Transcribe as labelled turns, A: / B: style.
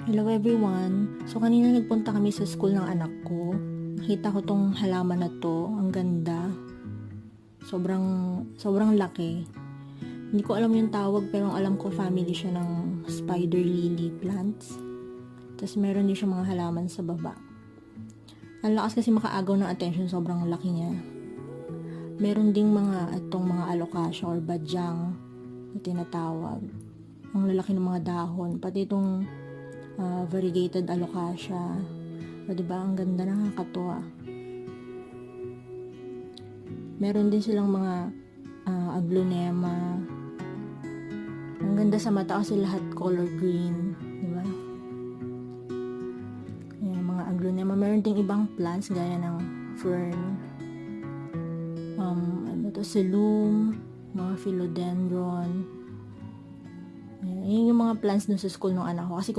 A: Hello everyone. So kanina nagpunta kami sa school ng anak ko. Nakita ko tong halaman na to. Ang ganda. Sobrang laki. Hindi ko alam yung tawag pero ang alam ko family siya ng spider lily plants. Tapos meron din siya mga halaman sa baba. Ang lakas kasi makaagaw ng attention. Sobrang laki niya. Meron ding mga alocasia or badyang na tinatawag. Ang lalaki ng mga dahon. Pati itong variegated alocasia. O diba, ang ganda, nakakatuwa. Meron din silang mga aglonema. Ang ganda sa mata kasi lahat color green. Diba? Ayan, mga aglonema. Meron ding ibang plants gaya ng fern. Silum, mga philodendron. Ayan, yun yung mga plants dun sa school ng anak ko. Kasi